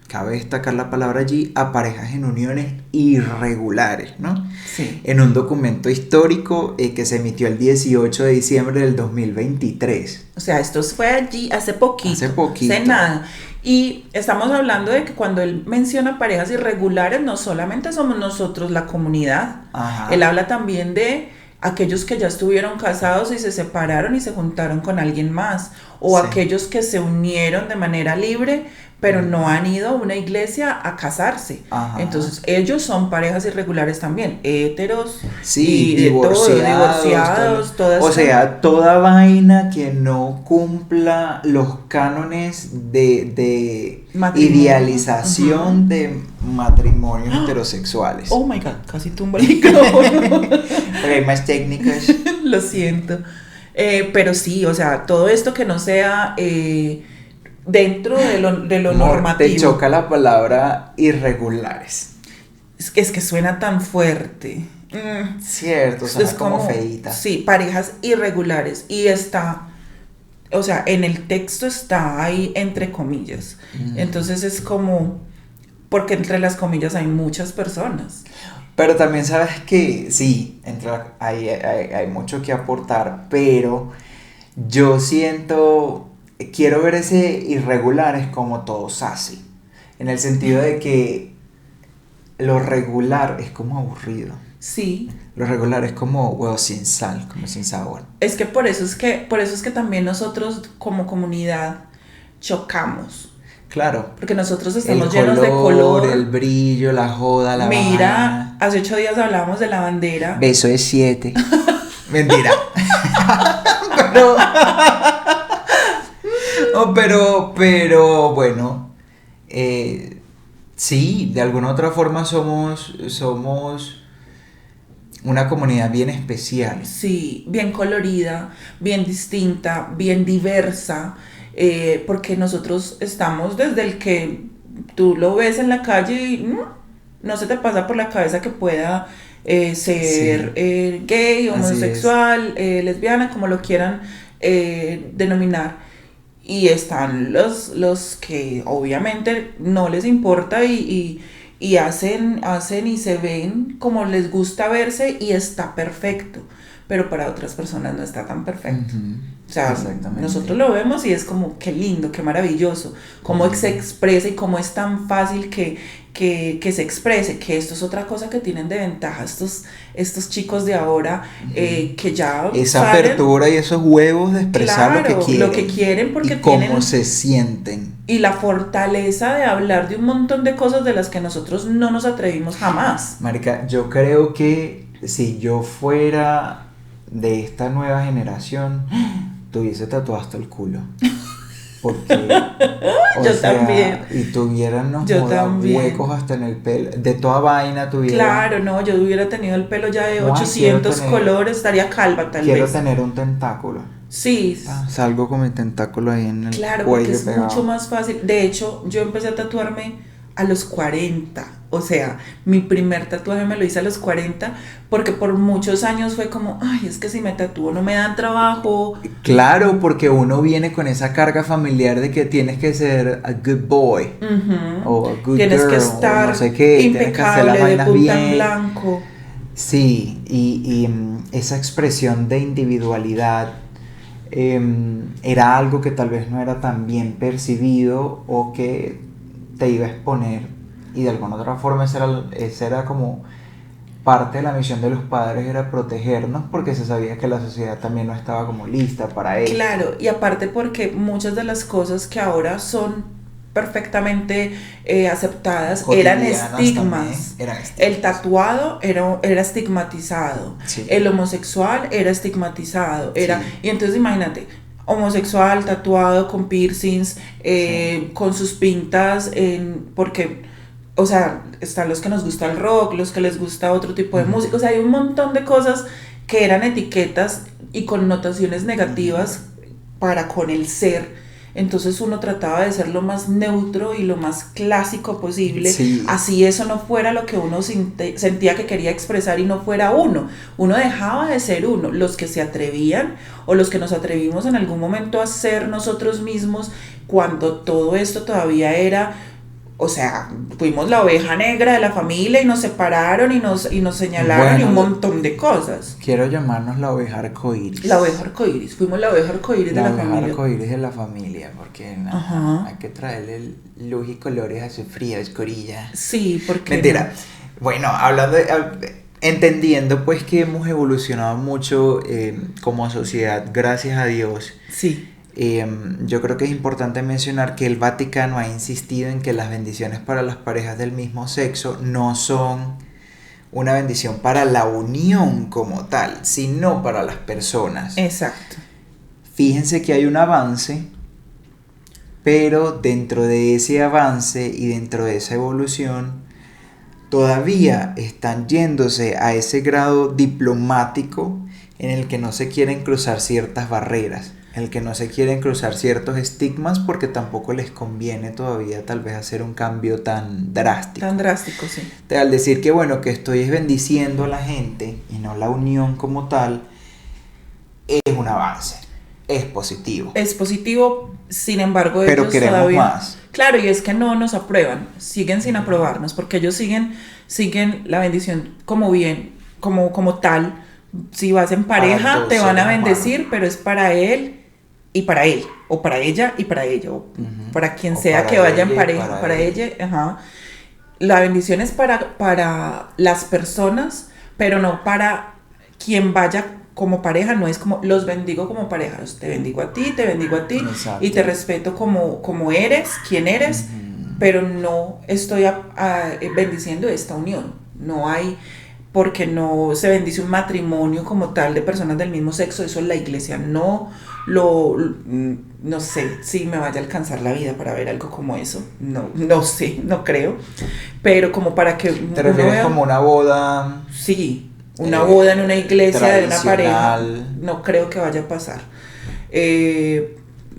cabe destacar la palabra allí, a parejas en uniones irregulares, ¿no? Sí. En un documento histórico que se emitió el 18 de diciembre del 2023. O sea, esto fue allí hace poquito. Hace nada. Y estamos hablando de que cuando él menciona parejas irregulares, no solamente somos nosotros la comunidad. Ajá. Él habla también de aquellos que ya estuvieron casados y se separaron y se juntaron con alguien más, o aquellos que se unieron de manera libre pero no han ido a una iglesia a casarse. Ajá. Entonces ellos son parejas irregulares también, héteros, Sí, y de todo, divorciados, todas o sea, toda vaina que no cumpla los cánones de Matrimonio. idealización de matrimonios heterosexuales. Oh my God, casi tumba el micrófono. Porque hay más técnicas. Lo siento. Pero sí, o sea, todo esto que no sea dentro de lo Amor, normativo. te choca la palabra irregulares. Es que suena tan fuerte. Cierto, suena como feíta. Sí, parejas irregulares. Y está, o sea, en el texto está ahí entre comillas. Entonces es como, porque entre las comillas hay muchas personas. Pero también sabes que sí, hay mucho que aportar, pero yo quiero ver ese irregulares como todo sassy, en el sentido de que lo regular es como aburrido. Sí. Lo regular es como huevo sin sal, como sin sabor. Es que por eso es que también nosotros como comunidad chocamos. Claro. Porque nosotros estamos llenos de color. El brillo, la joda, la Mira, vaina. hace 8 días hablábamos de la bandera. Beso de 7. Mentira. pero bueno, sí, de alguna otra forma somos una comunidad bien especial. Sí, bien colorida, bien distinta, bien diversa, porque nosotros estamos desde el que tú lo ves en la calle y no se te pasa por la cabeza que pueda ser gay, homosexual, lesbiana, como lo quieran denominar. Y están los que obviamente no les importa y hacen y se ven como les gusta verse y está perfecto, pero para otras personas no está tan perfecto. O sea, nosotros lo vemos y es como qué lindo, qué maravilloso, cómo se expresa y cómo es tan fácil que se exprese, que esto es otra cosa que tienen de ventaja estos chicos de ahora, que ya esa salen, apertura y esos huevos de expresar lo que quieren porque y cómo tienen, se sienten. Y la fortaleza de hablar de un montón de cosas de las que nosotros no nos atrevimos jamás. Marica, yo creo que si yo fuera de esta nueva generación, tuviese tatuado hasta el culo. Porque, yo también. Y tuvieran huecos hasta en el pelo, de toda vaina tuviera. Claro, no, yo hubiera tenido el pelo ya de 800 colores, estaría calva tal vez. Quiero tener un tentáculo. Sí. Salgo con mi tentáculo ahí en el cuello. Claro, porque es pegado. mucho más fácil. De hecho, yo empecé a tatuarme a los 40. O sea, mi primer tatuaje me lo hice a los 40 porque por muchos años fue como, ay, es que si me tatúo no me dan trabajo. Claro, porque uno viene con esa carga familiar de que tienes que ser a good boy o a good tienes girl, que estar o no sé qué, impecable, tienes que hacer las de vainas punta bien. en blanco. Sí, y esa expresión de individualidad era algo que tal vez no era tan bien percibido o que te iba a exponer, y de alguna otra forma esa era como parte de la misión de los padres, era protegernos porque se sabía que la sociedad también no estaba como lista para ello. Claro, y aparte porque muchas de las cosas que ahora son perfectamente aceptadas eran estigmas. El tatuado era estigmatizado, sí. El homosexual era estigmatizado, sí. Y entonces imagínate, homosexual, tatuado, con piercings, sí. Con sus pintas, porque, o sea, están los que nos gusta el rock, los que les gusta otro tipo de música, o sea, hay un montón de cosas que eran etiquetas y connotaciones negativas para con el ser. Entonces uno trataba de ser lo más neutro y lo más clásico posible, sí. Así eso no fuera lo que uno sentía que quería expresar y no fuera uno dejaba de ser uno. Los que se atrevían o los que nos atrevimos en algún momento a ser nosotros mismos cuando todo esto todavía era, o sea, fuimos la oveja negra de la familia y nos separaron y nos señalaron, y un montón de cosas. Quiero llamarnos la oveja arcoíris. La oveja arcoíris, fuimos la oveja arcoíris de la familia. La oveja arcoíris de la familia, porque hay que traerle luz y colores a su fría escorilla. Sí, porque... Mentira. No. Bueno, entendiendo pues que hemos evolucionado mucho como sociedad, gracias a Dios. Sí. yo creo que es importante mencionar que el Vaticano ha insistido en que las bendiciones para las parejas del mismo sexo no son una bendición para la unión como tal, sino para las personas. Exacto. Fíjense que hay un avance, pero dentro de ese avance y dentro de esa evolución todavía están yéndose a ese grado diplomático en el que no se quieren cruzar ciertas barreras, en el que no se quieren cruzar ciertos estigmas, porque tampoco les conviene todavía tal vez hacer un cambio tan drástico. Tan drástico, sí. Al decir que bueno, que estoy bendiciendo a la gente y no la unión como tal, es un avance, es positivo. Es positivo, sin embargo, pero ellos queremos todavía... más. Claro, y es que no nos aprueban, siguen sin aprobarnos, porque ellos siguen la bendición como bien, como tal. Si vas en pareja, Para te van a seres bendecir, humanos. pero es para él y para él, o para ella y para ella, o para quien O sea para que vaya en ella y pareja, para ella, ajá. La bendición es para las personas, pero no para quien vaya como pareja, no es como los bendigo como pareja, te bendigo a ti, Exacto. y te respeto como eres, quien eres, pero no estoy bendiciendo esta unión. No hay, porque no se bendice un matrimonio como tal de personas del mismo sexo, eso la iglesia no no sé si me vaya a alcanzar la vida para ver algo como eso, no sé, no creo, pero como para que ¿Te refieres como una boda? Sí, una boda en una iglesia de una pareja, tradicional? no creo que vaya a pasar.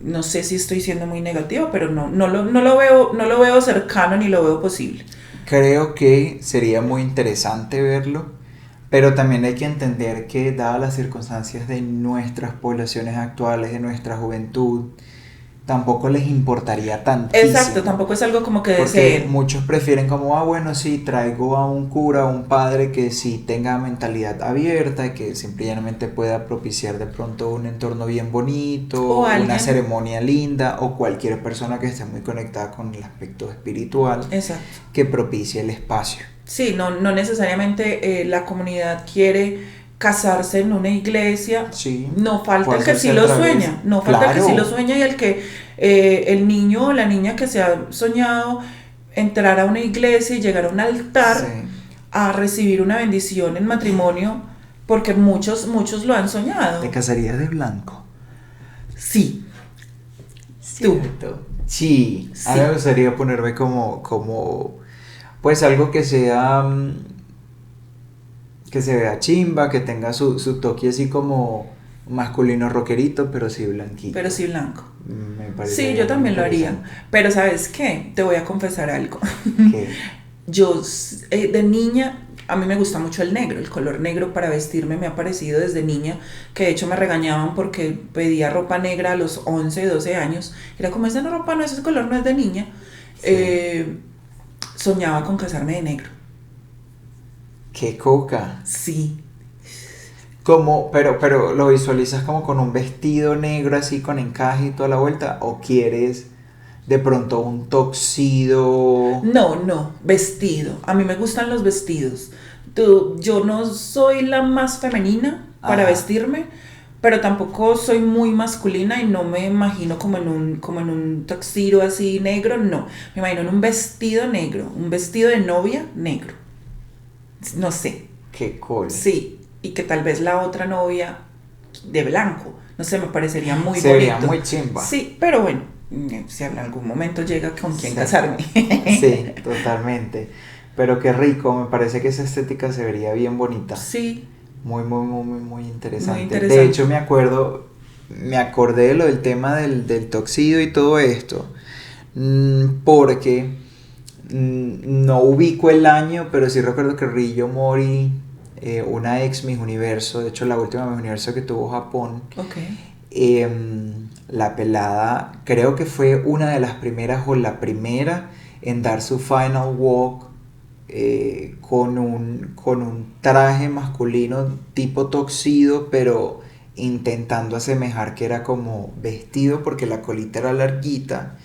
No sé si estoy siendo muy negativa, pero no lo veo cercano ni lo veo posible. Creo que sería muy interesante verlo, pero también hay que entender que dadas las circunstancias de nuestras poblaciones actuales, de nuestra juventud, tampoco les importaría tantísimo. Exacto, tampoco es algo como que Porque deseen. muchos prefieren como, bueno, sí, traigo a un cura, a un padre que sí tenga mentalidad abierta y que simplemente pueda propiciar de pronto un entorno bien bonito, O una alguien. ceremonia linda, o cualquier persona que esté muy conectada con el aspecto espiritual, Exacto. que propicie el espacio. Sí, no necesariamente la comunidad quiere casarse en una iglesia. Sí, No falta puede el que hacerse sí a lo través. sueña, no falta el que sí Claro. lo sueña y el que el niño o la niña que se ha soñado entrar a una iglesia y llegar a un altar Sí. a recibir una bendición en matrimonio, porque muchos lo han soñado. ¿Te casarías de blanco? Sí. Tú. Sí, a mí me gustaría ponerme como pues algo que sea que se vea chimba, que tenga su toque así como masculino rockerito, pero sí blanquito. Pero sí blanco. Me parece Sí, yo también lo haría. interesante. Pero ¿sabes qué? Te voy a confesar algo. ¿Qué? Yo de niña, a mí me gusta mucho el negro, el color negro para vestirme me ha parecido desde niña, que de hecho me regañaban porque pedía ropa negra a los 11, 12 años. Era como, esa ropa no, ese color no es de niña. Sí. Soñaba con casarme de negro. ¿Qué coca? Sí. Como, pero ¿lo visualizas como con un vestido negro así con encaje y toda la vuelta? ¿O quieres de pronto un tuxedo? No, vestido. A mí me gustan los vestidos. Yo no soy la más femenina para vestirme, pero tampoco soy muy masculina y no me imagino como en un tuxedo así negro, no. Me imagino en un vestido negro, un vestido de novia negro. No sé. Qué cool. Sí, y que tal vez la otra novia de blanco. No sé, me parecería muy bonito. Sería muy chimba. Sí, pero bueno, si en algún momento llega con quién Sí. casarme. Sí, totalmente. Pero qué rico, me parece que esa estética se vería bien bonita. Sí. Muy interesante. Muy interesante. De hecho, me acordé de lo del tema del tuxedo y todo esto. Porque no ubico el año, pero sí recuerdo que Rillo Mori, una ex Miss Universo, de hecho la última Miss Universo que tuvo Japón, la pelada, creo que fue una de las primeras o la primera en dar su final walk con un traje masculino tipo tuxedo, pero intentando asemejar que era como vestido porque la colita era larguita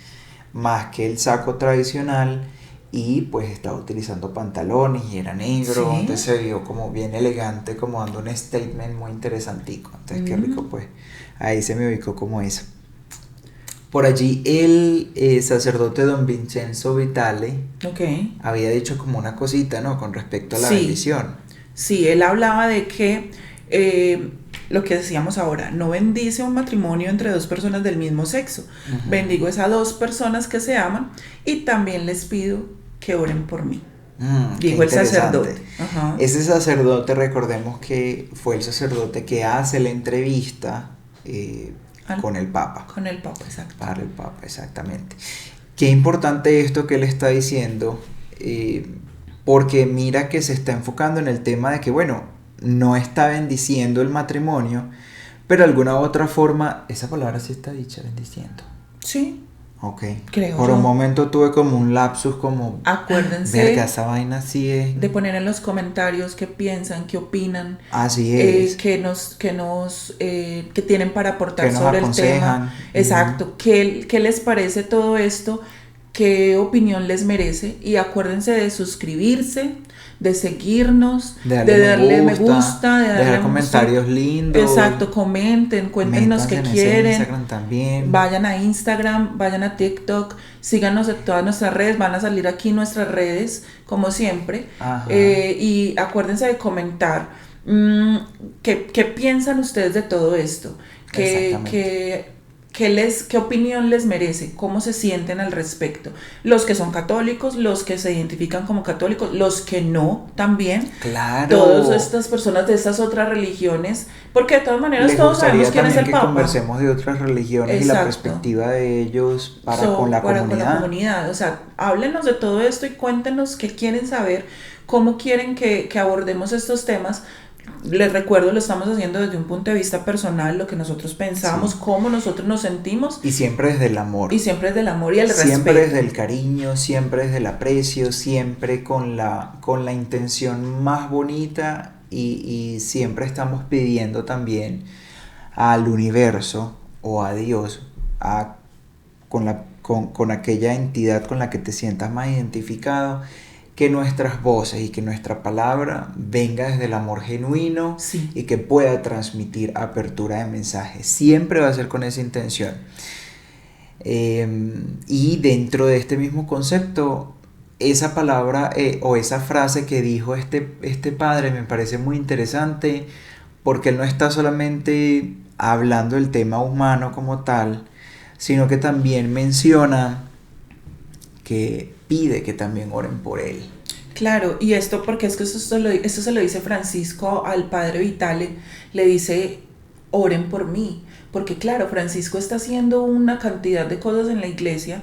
más que el saco tradicional y pues estaba utilizando pantalones y era negro, ¿Sí? entonces se vio como bien elegante, como dando un statement muy interesantico, entonces qué rico, pues ahí se me ubicó como eso. Por allí el sacerdote don Vincenzo Vitale Ok. había dicho como una cosita, ¿no? Con respecto a la Sí. bendición. Sí, él hablaba de que lo que decíamos ahora, no bendice un matrimonio entre dos personas del mismo sexo. Ujú. Bendigo es a dos personas que se aman y también les pido que oren por mí. Qué Dijo el interesante. sacerdote. Ajá. Ese sacerdote, recordemos que fue el sacerdote que hace la entrevista con el Papa. Con el Papa, exacto. Para el Papa, exactamente. Qué importante esto que él está diciendo, porque mira que se está enfocando en el tema de que, bueno, no está bendiciendo el matrimonio, pero de alguna u otra forma, esa palabra sí está dicha, bendiciendo. Sí. Ok. Creo Por yo. un momento tuve como un lapsus, como, Acuérdense verga, esa vaina sí es. de poner en los comentarios qué piensan, qué opinan, Así es. que tienen para aportar Que nos sobre el aconsejan. tema. Exacto. ¿Qué les parece todo esto? ¿Qué opinión les merece? Y acuérdense de suscribirse, de seguirnos, de darle me gusta, de dejar darle comentarios lindos. Exacto, comenten, cuéntenos qué Métanse en quieren. Instagram también. Vayan a Instagram, vayan a TikTok, síganos en todas nuestras redes, van a salir aquí nuestras redes, como siempre. Ajá. Y acuérdense de comentar qué piensan ustedes de todo esto, qué opinión les merece, cómo se sienten al respecto. Los que son católicos, los que se identifican como católicos, los que no también. Claro. Todas estas personas de estas otras religiones, porque de todas maneras Les todos sabemos quién es el que Papa. conversemos de otras religiones. Exacto. y la perspectiva de ellos para con la comunidad. O sea, háblenos de todo esto y cuéntenos qué quieren saber, cómo quieren que abordemos estos temas. Les recuerdo, lo estamos haciendo desde un punto de vista personal, lo que nosotros pensamos, Sí. cómo nosotros nos sentimos. Y siempre desde el amor. Y siempre desde el amor y el Siempre respeto. desde el cariño, siempre desde el aprecio, siempre con la intención más bonita y siempre estamos pidiendo también al universo o a Dios, con aquella entidad con la que te sientas más identificado, que nuestras voces y que nuestra palabra venga desde el amor genuino. Sí. Y que pueda transmitir apertura de mensaje. Siempre va a ser con esa intención. Y dentro de este mismo concepto, esa palabra o esa frase que dijo este padre me parece muy interesante, porque él no está solamente hablando del tema humano como tal, sino que también menciona que pide que también oren por él. Claro, y esto porque es que esto se lo dice Francisco al padre Vitale, le dice, oren por mí, porque claro, Francisco está haciendo una cantidad de cosas en la iglesia.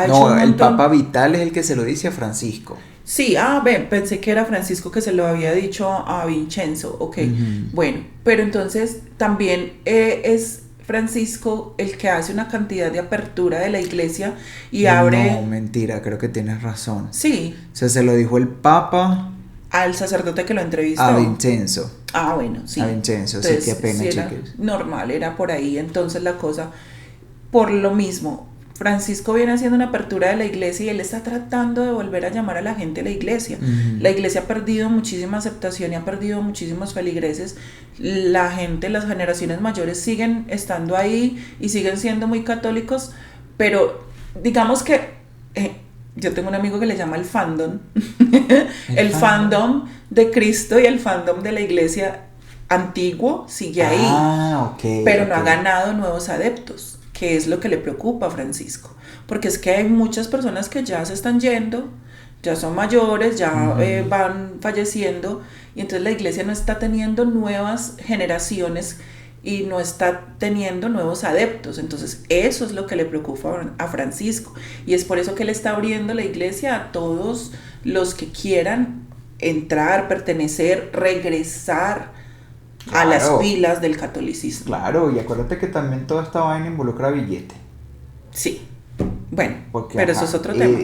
No, el Papa Vitale es el que se lo dice a Francisco. Sí, pensé que era Francisco que se lo había dicho a Vincenzo, ok. Uh-huh. Bueno, pero entonces también es Francisco el que hace una cantidad de apertura de la iglesia y abre... No, mentira, creo que tienes razón. Sí. O sea, se lo dijo el Papa al sacerdote que lo entrevistó. A Vincenzo. Ah, bueno, sí. A Vincenzo, entonces, sí, qué pena, sí era chiques. normal, era por ahí. Entonces la cosa, por lo mismo, Francisco viene haciendo una apertura de la iglesia y él está tratando de volver a llamar a la gente a la iglesia. Uh-huh. La iglesia ha perdido muchísima aceptación y ha perdido muchísimos feligreses. La gente, las generaciones mayores siguen estando ahí y siguen siendo muy católicos, pero digamos que yo tengo un amigo que le llama el fandom, el fandom de Cristo y el fandom de la iglesia antiguo sigue ahí, pero no ha ganado nuevos adeptos, que es lo que le preocupa a Francisco, porque es que hay muchas personas que ya se están yendo, ya son mayores, ya van falleciendo, y entonces la iglesia no está teniendo nuevas generaciones y no está teniendo nuevos adeptos. Entonces eso es lo que le preocupa a Francisco, y es por eso que él está abriendo la iglesia a todos los que quieran entrar, pertenecer, regresar a las filas del catolicismo. Claro, y acuérdate que también toda esta vaina involucra billete. Sí, bueno, porque, pero eso es otro tema.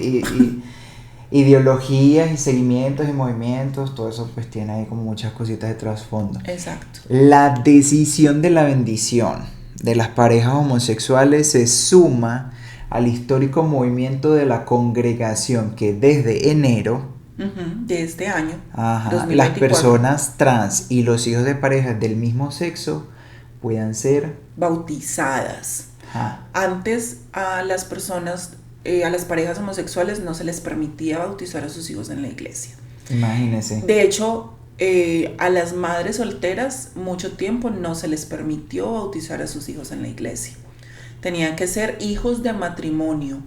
Ideologías y seguimientos y movimientos, todo eso pues tiene ahí como muchas cositas de trasfondo. Exacto. La decisión de la bendición de las parejas homosexuales se suma al histórico movimiento de la congregación que desde enero de este año, 2024, las personas trans y los hijos de parejas del mismo sexo puedan ser bautizadas. Antes a las personas, a las parejas homosexuales no se les permitía bautizar a sus hijos en la iglesia. Imagínese. De hecho, a las madres solteras mucho tiempo no se les permitió bautizar a sus hijos en la iglesia. Tenían que ser hijos de matrimonio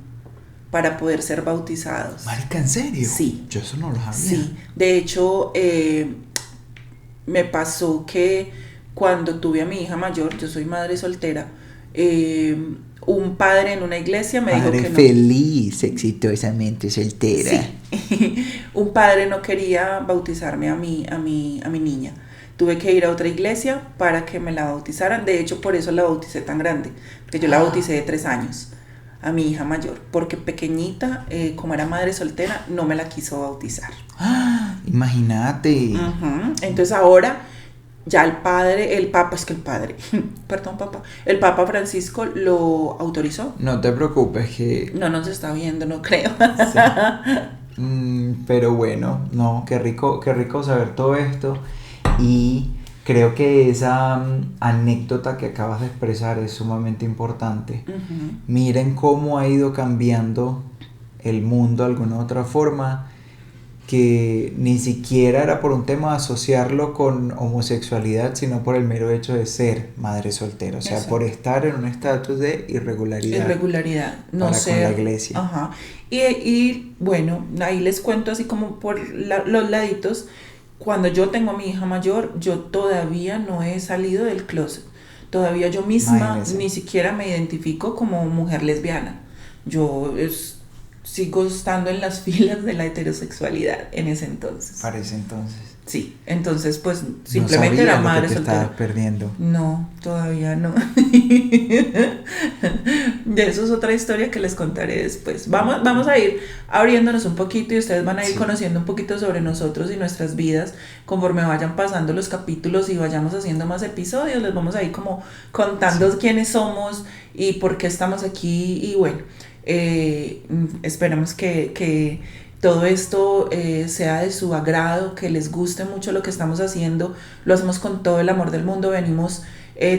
para poder ser bautizados. Marica, ¿en serio? Sí. Yo eso no lo sabía. Sí. De hecho, me pasó que cuando tuve a mi hija mayor, yo soy madre soltera, un padre en una iglesia me dijo que no. Feliz, exitosamente soltera. Sí. Un padre no quería bautizarme a mi niña. Tuve que ir a otra iglesia para que me la bautizaran. De hecho, por eso la bauticé tan grande, porque yo la bauticé de 3 años a mi hija mayor, porque pequeñita, como era madre soltera, no me la quiso bautizar. Imagínate. Entonces ahora ya el Papa Francisco lo autorizó. No te preocupes que... No nos está viendo, no creo. Sí. Pero bueno, no, qué rico saber todo esto. Y creo que esa anécdota que acabas de expresar es sumamente importante. Miren cómo ha ido cambiando el mundo de alguna otra forma, que ni siquiera era por un tema de asociarlo con homosexualidad, sino por el mero hecho de ser madre soltera, o sea, exacto, por estar en un estatus de irregularidad no para ser, con la iglesia. Ajá. Y bueno, ahí les cuento así como por los laditos. Cuando yo tengo a mi hija mayor, yo todavía no he salido del closet. Todavía yo misma ni siquiera me identifico como mujer lesbiana. Yo sigo estando en las filas de la heterosexualidad en ese entonces. Para ese entonces. Sí, entonces pues simplemente era madre soltera. Estabas perdiendo. No, todavía no. De eso es otra historia que les contaré después. Vamos a ir abriéndonos un poquito y ustedes van a ir conociendo un poquito sobre nosotros y nuestras vidas conforme vayan pasando los capítulos y vayamos haciendo más episodios. Les vamos a ir como contando quiénes somos y por qué estamos aquí y bueno, esperamos que todo esto sea de su agrado, que les guste mucho lo que estamos haciendo. Lo hacemos con todo el amor del mundo, venimos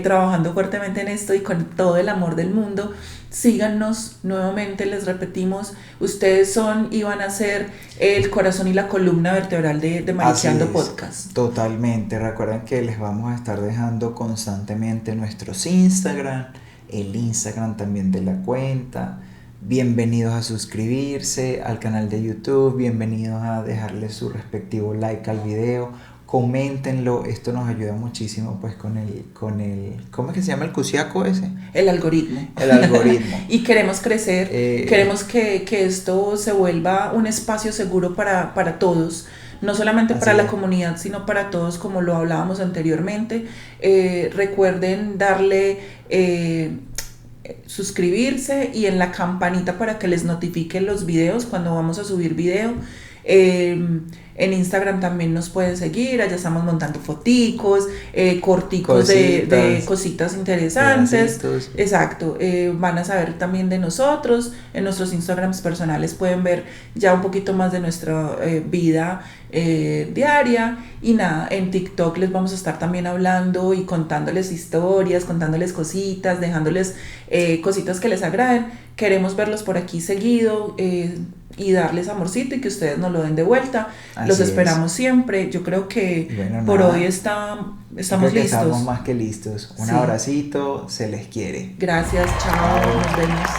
trabajando fuertemente en esto y con todo el amor del mundo. Síganos, nuevamente les repetimos, ustedes son y van a ser el corazón y la columna vertebral de Mariqueando Podcast. Totalmente, recuerden que les vamos a estar dejando constantemente nuestros Instagram, el Instagram también de la cuenta. Bienvenidos a suscribirse al canal de YouTube, bienvenidos a dejarle su respectivo like al video, coméntenlo, esto nos ayuda muchísimo pues con el ¿cómo es que se llama el cusiaco ese? El algoritmo. Y queremos crecer, queremos que esto se vuelva un espacio seguro para todos, no solamente para la comunidad, sino para todos, como lo hablábamos anteriormente. Recuerden darle... suscribirse y en la campanita para que les notifiquen los videos cuando vamos a subir video. En Instagram también nos pueden seguir, allá estamos montando foticos, corticos de cositas interesantes. Pedacitos. Exacto, van a saber también de nosotros. En nuestros Instagrams personales pueden ver ya un poquito más de nuestra vida diaria. Y nada, en TikTok les vamos a estar también hablando y contándoles historias, contándoles cositas, dejándoles cositas que les agraden. Queremos verlos por aquí seguido y darles amorcito y que ustedes nos lo den de vuelta. Los esperamos siempre. Yo creo que por hoy estamos listos. Estamos más que listos. Un abracito, se les quiere. Gracias, chao, nos vemos.